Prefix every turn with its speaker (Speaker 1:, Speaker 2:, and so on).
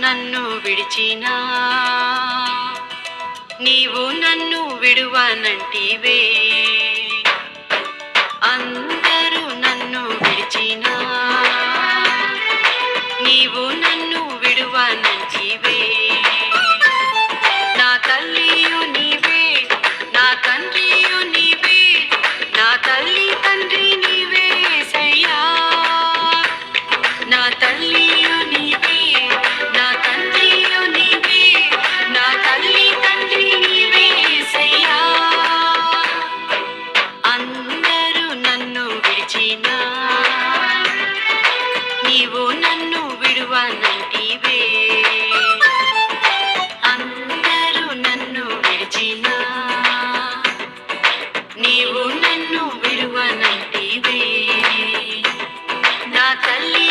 Speaker 1: నన్ను విడిచినా నీవు నన్ను విడువనంటివే. అందరూ నన్ను విడిచినా నీవు నన్ను విడువనంటివే. నా తల్లియు నీవే, నా తండ్రియు నీవే, నా తల్లి తండ్రి నీవే యేసయ్యా. నా తల్లియు నీవే, నా తండ్రియు నీవే, నా తల్లి తండ్రి నీవే యేసయ్యా. అందరూ నన్ను విడిచినా నీవు నన్ను విడువనంటివే. అందరూ నన్ను విడిచినా నీవు నన్ను విడువనంటివే. నా తల్లి